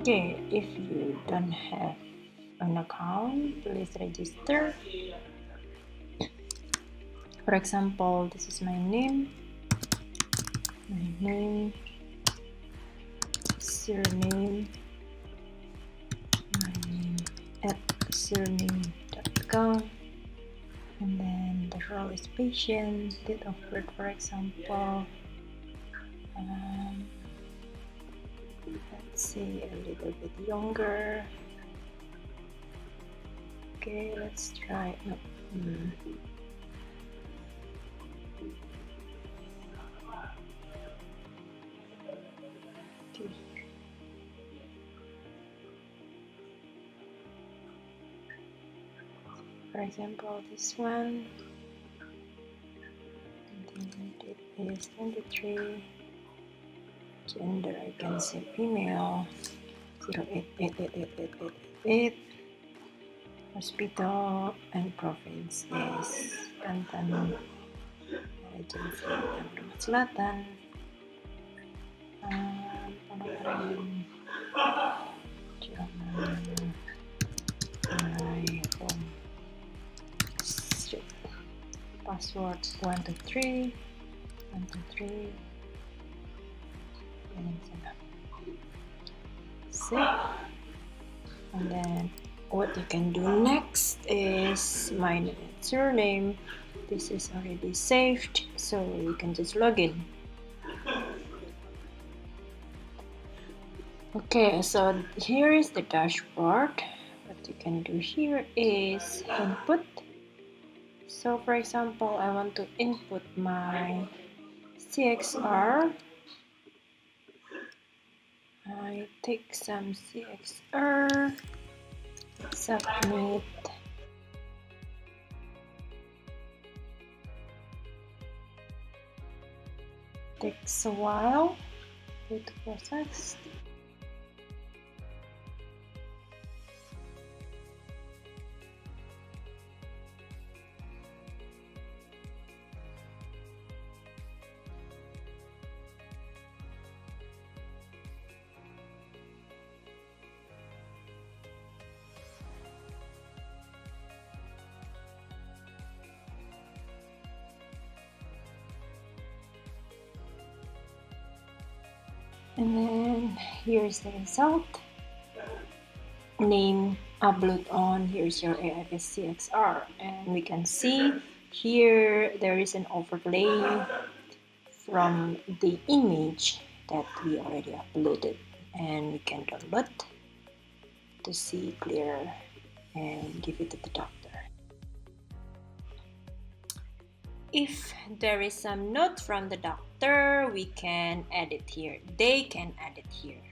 Okay, if you don't have an account, please register. For example, this is my name, surname, my name at surname.com, and then the role is patient, date of birth, for example. Let's see, a little bit younger. Okay, let's try. No. Okay. For example, this one. It is 23. Gender, I can say female. 08888888. Hospital and province is Banten. Regency Tangerang Selatan. Penombran Jerman. My home street. Password 123 123. And save. And then what you can do next is my name and surname. This is already saved, so you can just log in. Okay, so here is the dashboard. What you can do here is input. So for example, I want to input my CXR. I take some CXR, submit. Takes a while to process. And then here's the result. Name, upload on, here's your AIS-CXR, and we can see here there is an overlay from the image that we already uploaded, and we can download to see clearer and give it to the doctor. If there is some note from the doctor, we can add it here. They can add it here.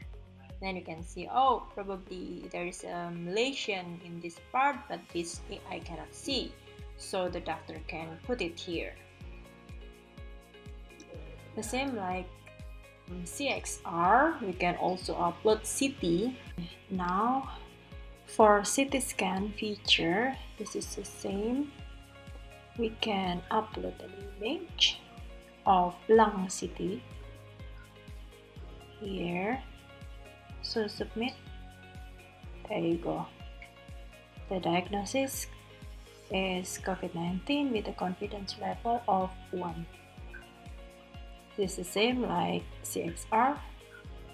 Then you can see, oh, probably there is a lesion in this part, but this I cannot see. So the doctor can put it here. The same like CXR, we can also upload CT. Now, for CT scan feature, this is the same. We can upload an image of lung CT here. So submit. There you go. The diagnosis is COVID-19 with a confidence level of 1. This is the same like CXR.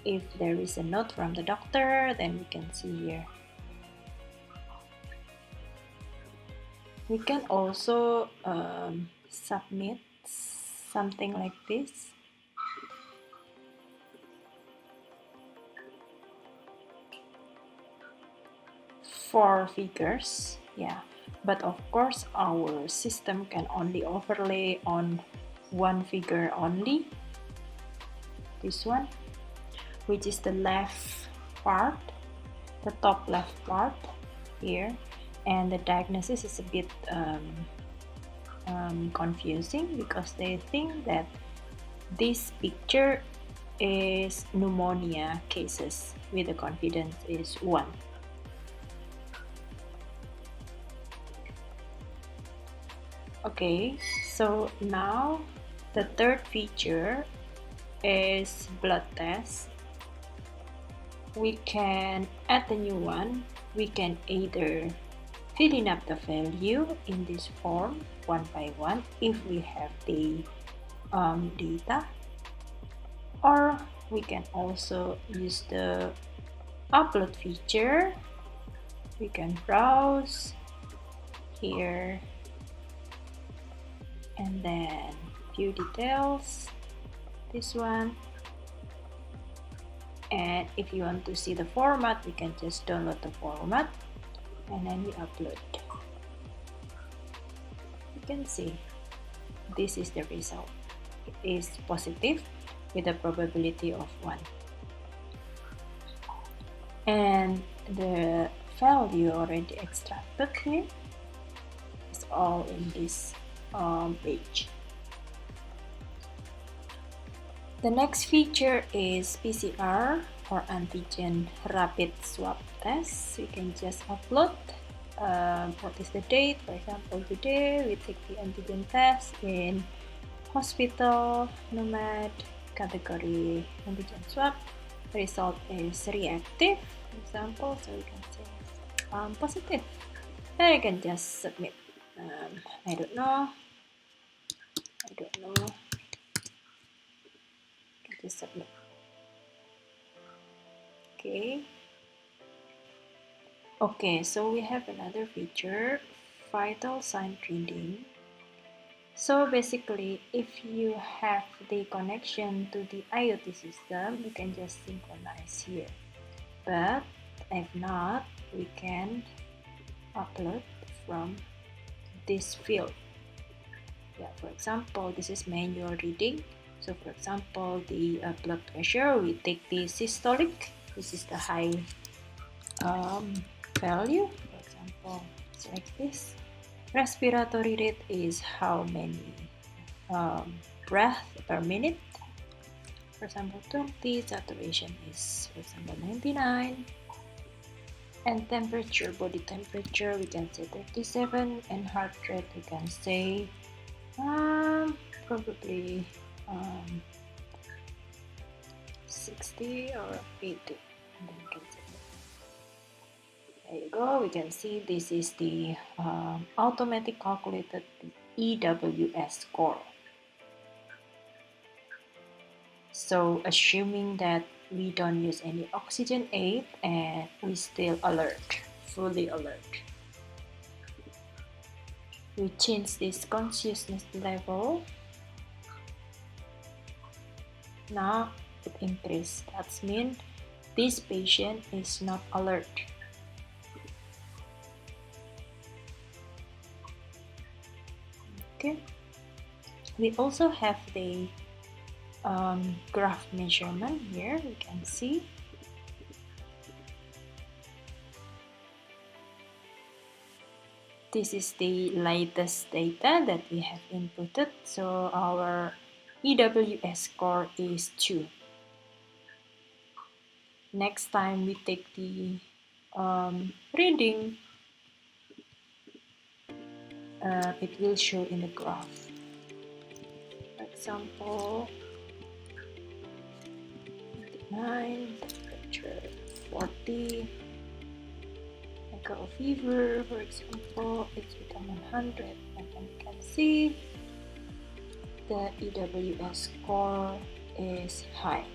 If there is a note from the doctor, then we can see here. We can also submit something like this. Four figures, yeah, but of course our system can only overlay on one figure only, this one, which is the left part, the top left part here. And the diagnosis is a bit confusing because they think that this picture is pneumonia cases with the confidence is 1. Okay, so now the third feature is blood test. we can add a new one. We can either filling up the value in this form one by one if we have the data, or we can also use the upload feature. We can browse here and then view details, this one, and if you want to see the format, we can just download the format and then we upload. You can see this is the result. It is positive with a probability of 1, and the value already extracted here is all in this page. The next feature is PCR or antigen rapid swab test. You can just upload what is the date. For example, today we take the antigen test in hospital, nomad, category antigen swab. The result is reactive, for example, so we can say positive. Then you can just submit. I don't know. Just submit. Okay, so we have another feature, vital sign reading. So basically, if you have the connection to the IoT system, you can just synchronize here. But if not, we can upload from this field. Yeah, for example, this is manual reading. So for example, the blood pressure, we take the systolic. This is the high value. For example, it's like this. Respiratory rate is how many breath per minute. For example, 20. Saturation is, for example, 99. And temperature, body temperature, we can say 37. And heart rate, we can say probably 60 or 80. And then we can say there you go. We can see this is the automatic calculated EWS score. So assuming that we don't use any oxygen aid and we still alert, fully alert. We change this consciousness level. Now it increased. That means this patient is not alert. Okay. We also have the graph measurement here. We can see this is the latest data that we have inputted. So our EWS score is 2. Next time we take the reading, it will show in the graph. For example, 9, temperature 40, echo fever, for example, it's become 100, and then you can see the EWS score is high.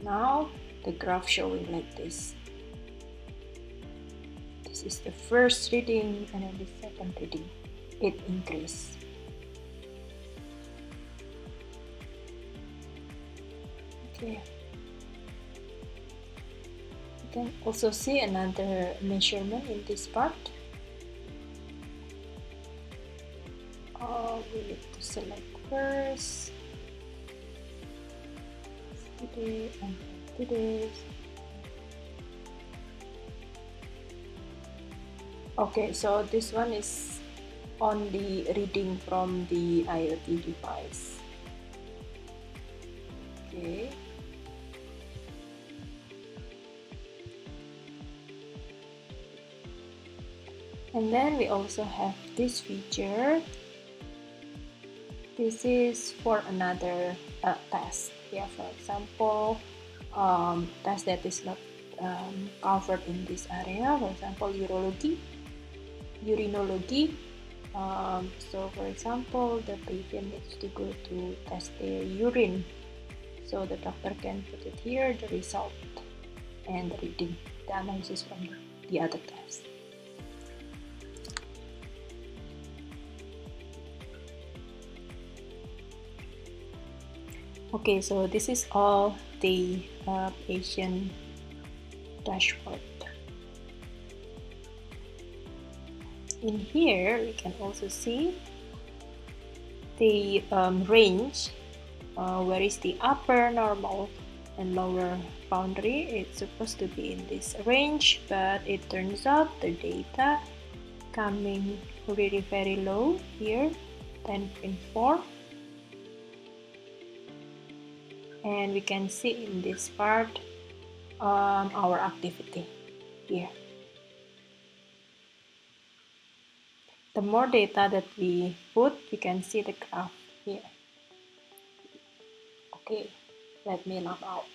Now the graph showing like this. This is the first reading, and then the second reading, it increased. Okay. You can also see another measurement in this part. We need to select first today and today. Okay, so this one is only reading from the IoT device. Okay. And then we also have this feature. This is for another test. Yeah, for example, test that is not covered in this area. For example, urinology. So for example, the patient needs to go to test their urine. So the doctor can put it here, the result and the reading, the analysis from the other test. Okay, so this is all the patient dashboard. In here, we can also see the range, where is the upper, normal, and lower boundary. It's supposed to be in this range, but it turns out the data coming very, very low here, 10.4. And we can see in this part our activity here. The more data that we put, we can see the graph here. Okay, let me log out.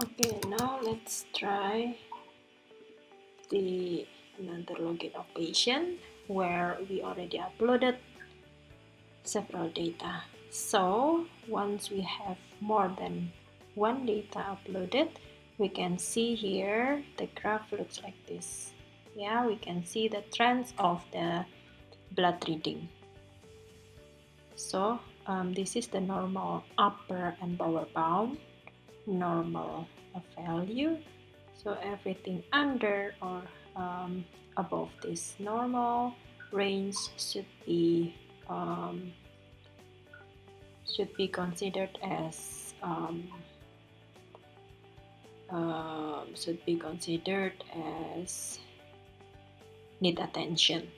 Okay, now let's try another login of patient where we already uploaded several data. So once we have more than one data uploaded, we can see here the graph looks like this. Yeah, we can see the trends of the blood reading. So this is the normal upper and lower bound, normal value. So everything under or above this normal range should be considered as need attention.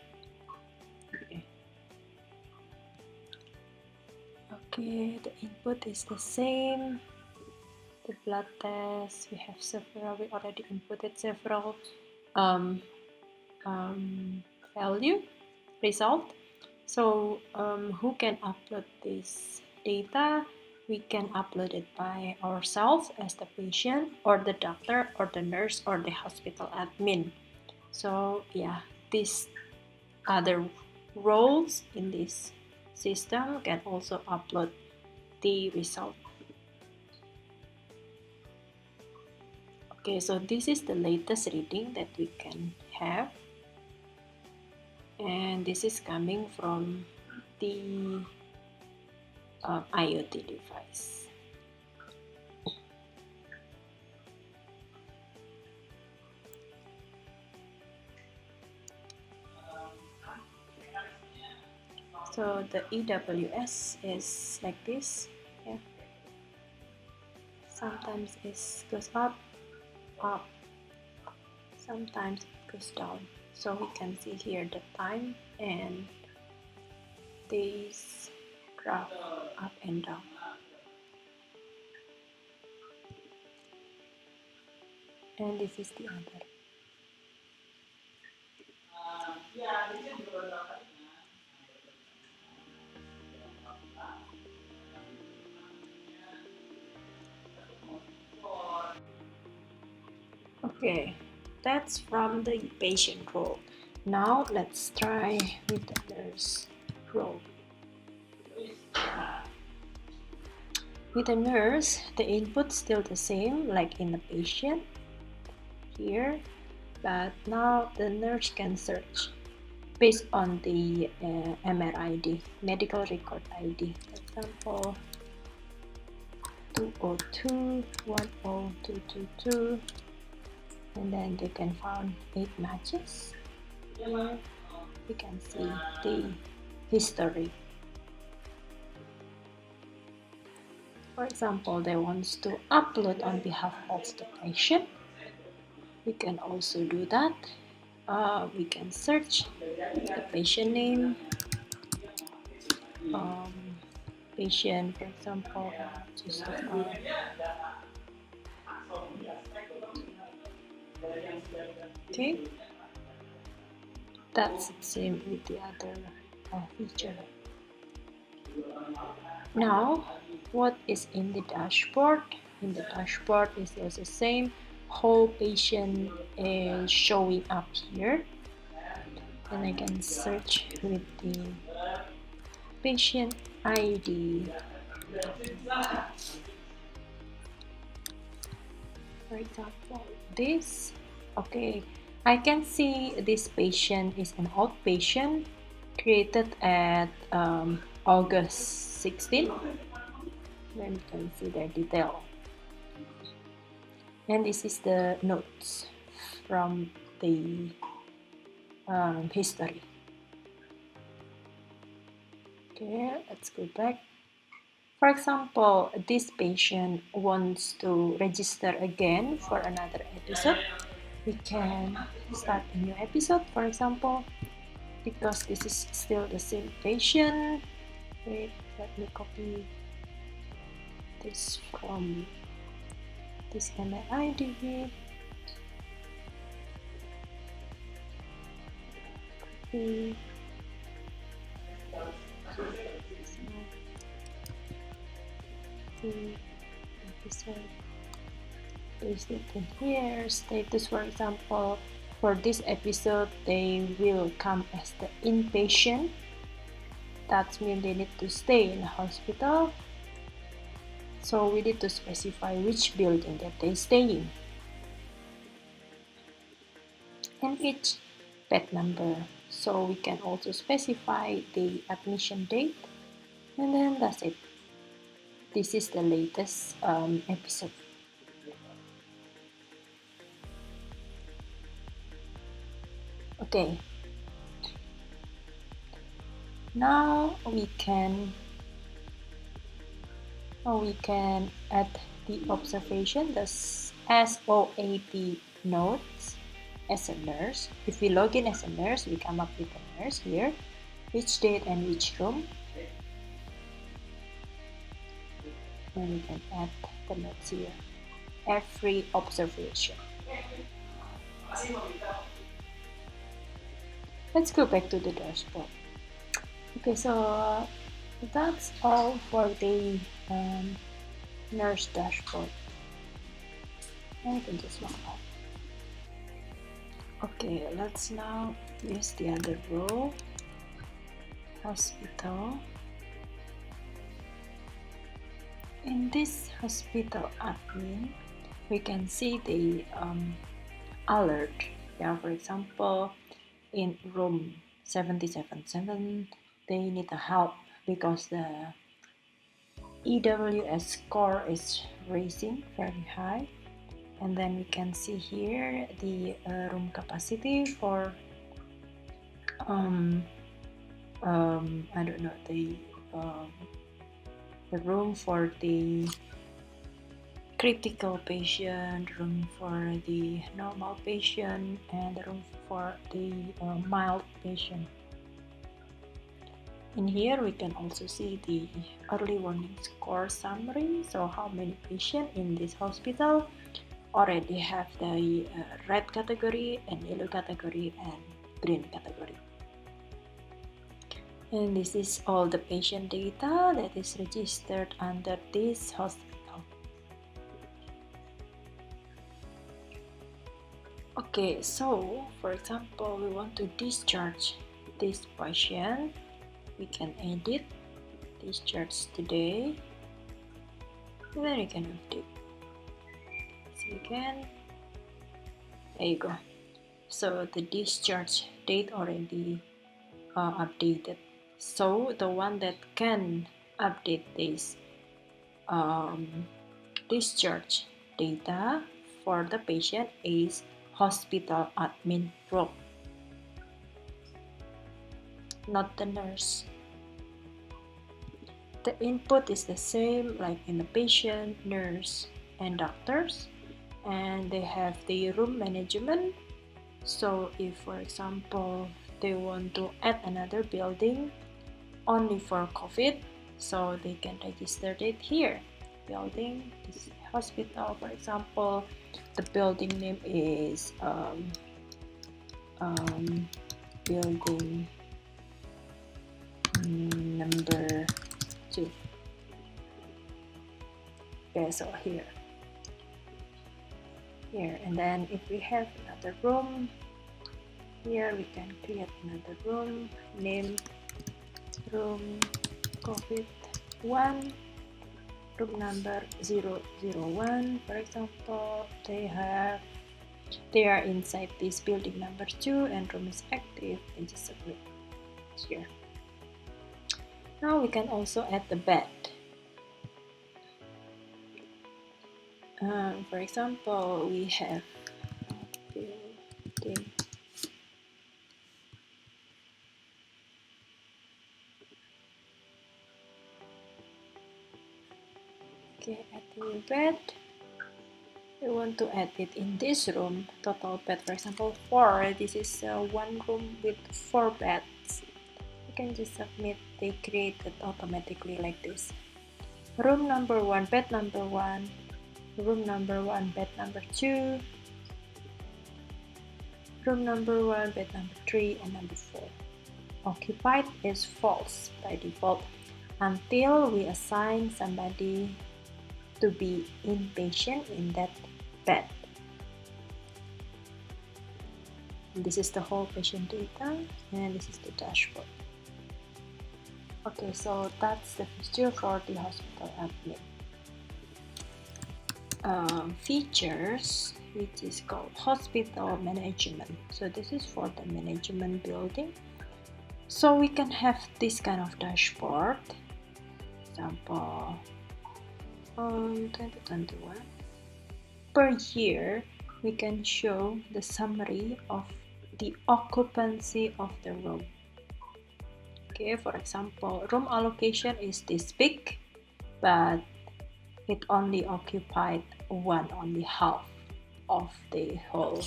Okay, the input is the same. The blood test, we have several. We already inputted several value result. So who can upload this data? We can upload it by ourselves as the patient, or the doctor, or the nurse, or the hospital admin. So yeah, these other roles in this system can also upload the result. Okay, so this is the latest reading that we can have, and this is coming from the IoT device. So the EWS is like this. Yeah. Sometimes it goes up, up. Sometimes it goes down. So we can see here the time and this graph up and down. And this is the other. Okay, that's from the patient role. Now let's try with the nurse role. With the nurse, the input still the same like in the patient here, but now the nurse can search based on the MRID, medical record ID. For example, 202.10222, and then they can find 8 matches. Here we can see the history. For example, they want to upload on behalf of the patient. We can also do that. We can search the patient name, patient, for example, okay, that's the same with the other feature. Now, what is in the dashboard? In the dashboard is also same. Whole patient is showing up here. And I can search with the patient ID. For example, this. Okay, I can see this patient is an outpatient created at August 16. Then you can see the detail. And this is the notes from the history. Okay, let's go back. For example, this patient wants to register again for another episode. We can start a new episode, for example, because this is still the same patient. Wait, let me copy this from this email ID. Copy. The episode. Paste it in here. Status, for example, for this episode, they will come as the inpatient. That means they need to stay in the hospital. So we need to specify which building that they stay in. And each bed number. So we can also specify the admission date. And then that's it. This is the latest episode. Okay. Now we can add the observation, the SOAP notes as a nurse. If we log in as a nurse, we come up with a nurse here, which date and which room. And we can add the notes here. Every observation. Let's go back to the dashboard. Okay, so that's all for the nurse dashboard. I can just log out. Okay, let's now use the other row, hospital. In this hospital admin, we can see the alert. Yeah, for example, in room 777, they need a help because the EWS score is raising very high. And then we can see here the room capacity for I don't know, the room for the critical patient, room for the normal patient, and the room for the mild patient. In here we can also see the early warning score summary, so how many patients in this hospital already have the red category and yellow category and green category. And this is all the patient data that is registered under this hospital. Okay, so for example, we want to discharge this patient. We can edit discharge today, and then we can update. So again, there you go. So the discharge date already updated. So the one that can update this discharge data for the patient is hospital admin role, not the nurse. The input is the same like in the patient, nurse, and doctors, and they have the room management. So if, for example, they want to add another building only for COVID, so they can register it here. Building, this hospital, for example, the building name is building number 2. Okay, so here, and then if we have another room, here we can create another room, name room COVID-1, room number 001, for example. They are inside this building number 2 and room is active, and just submit here. Now we can also add the bed. For example, we have building. Okay, add the new bed. We want to add it in this room. Total bed, for example, 4. This is one room with 4 beds. You can just submit. They create it automatically like this. Room number 1, bed number 1. Room number 1, bed number 2. Room number 1, bed number 3, and number 4. Occupied is false by default until we assign somebody to be inpatient in that bed. This is the whole patient data, and this is the dashboard. Okay, so that's the feature for the hospital admin. Features, which is called hospital management. So this is for the management building. So we can have this kind of dashboard. Example, 2021. Per year, we can show the summary of the occupancy of the room. Okay, for example, room allocation is this big, but it only occupied only half of the whole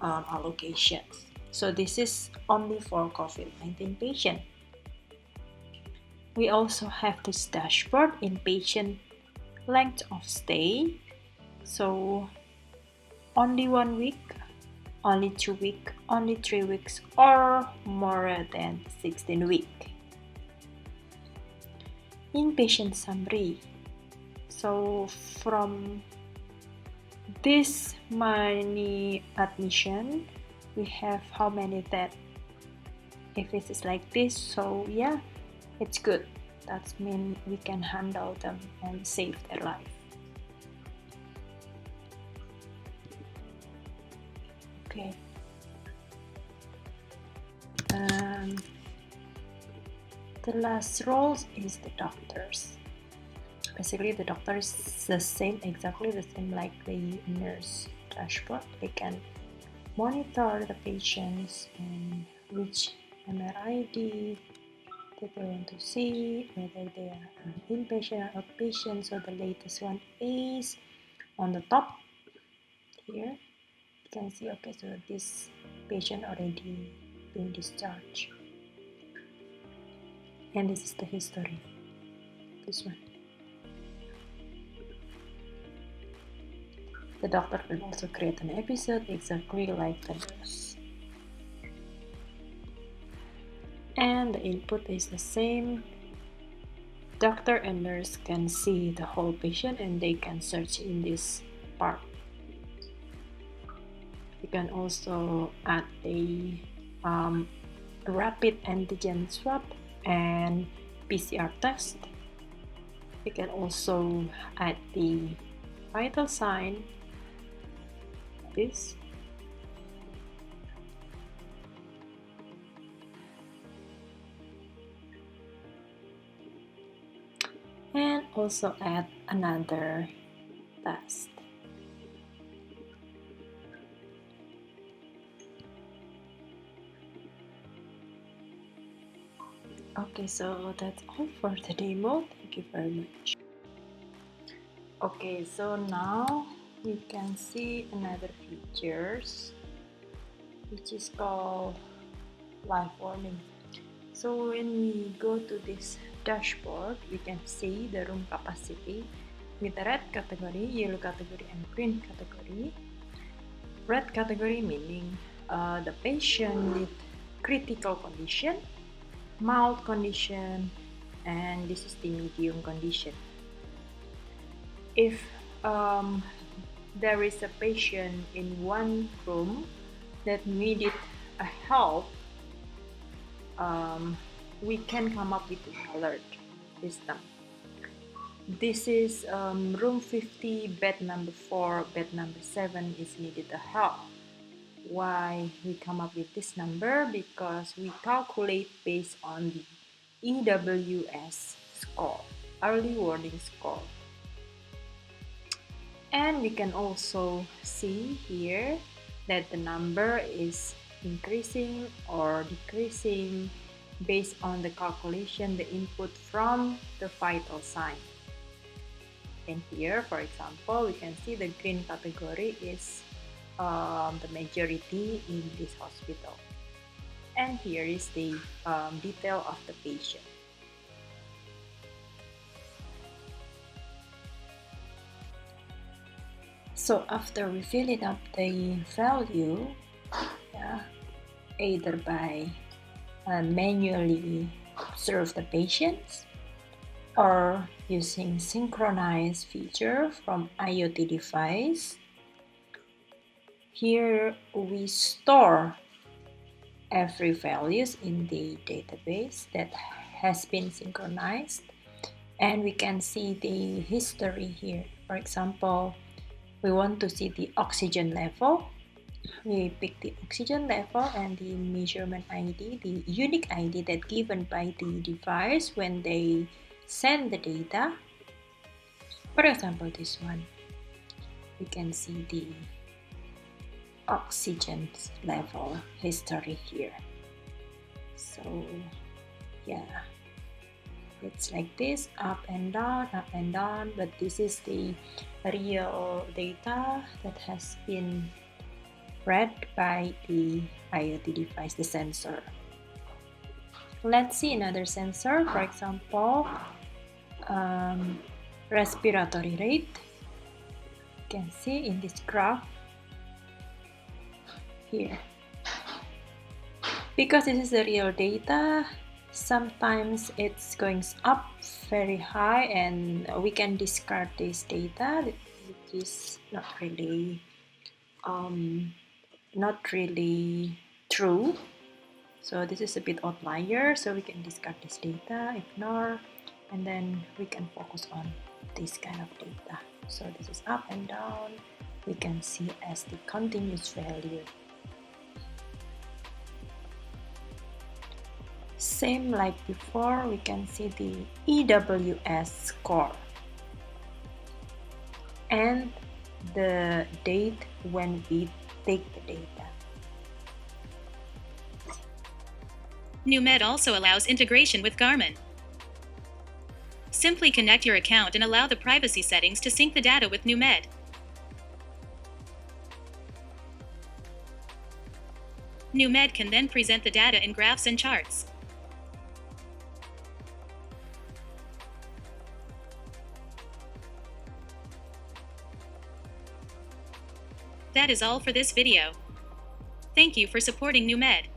allocations. So this is only for COVID-19 patient. We also have this dashboard in patient length of stay. So only 1 week, only 2 weeks, only 3 weeks, or more than 16 weeks. Inpatient summary. So from this many admission, we have how many that. If it is like this, so yeah, it's good. That means we can handle them and save their life. Okay. The last role is the doctors. Basically, the doctor is exactly the same like the nurse dashboard. They can monitor the patients and which MRID that they want to see, whether they are an inpatient or outpatient. So the latest one is on the top here. You can see, okay, so this patient already been discharged, and this is the history. This one. The doctor can also create an episode exactly like the nurse. And the input is the same. Doctor and nurse can see the whole patient and they can search in this part. You can also add a rapid antigen swab and PCR test. You can also add the vital sign. This and also add another test. Okay, so that's all for the demo. Thank you very much. Okay, so now we can see another features which is called live warming. So when we go to this dashboard, we can see the room capacity with the red category, yellow category, and green category. Red category meaning the patient with critical condition, mild condition, and this is the medium condition. If there is a patient in one room that needed a help, we can come up with an alert system. This is room 50, bed number 4, bed number 7 is needed a help. Why we come up with this number? Because we calculate based on the EWS score, early warning score. And we can also see here that the number is increasing or decreasing based on the calculation, the input from the vital sign. And here, for example, we can see the green category is the majority in this hospital. And here is the detail of the patient. So after we fill it up the value, either by manually observe the patients or using synchronized feature from IoT device, here we store every values in the database that has been synchronized, and we can see the history here. For example, we want to see the oxygen level. We pick the oxygen level and the measurement ID, the unique ID that given by the device when they send the data. For example, this one, we can see the oxygen level history here. So yeah, it's like this, up and down, but this is the real data that has been read by the IoT device, the sensor. Let's see another sensor, for example, respiratory rate. You can see in this graph here. Because this is the real data, sometimes it's going up very high and we can discard this data, which is not really true. So this is a bit outlier, so we can discard this data, ignore, and then we can focus on this kind of data. So this is up and down, we can see as the continuous value. Same like before, we can see the EWS score and the date when we take the data. NewMed also allows integration with Garmin. Simply connect your account and allow the privacy settings to sync the data with NewMed. NewMed can then present the data in graphs and charts. That is all for this video. Thank you for supporting NewMed.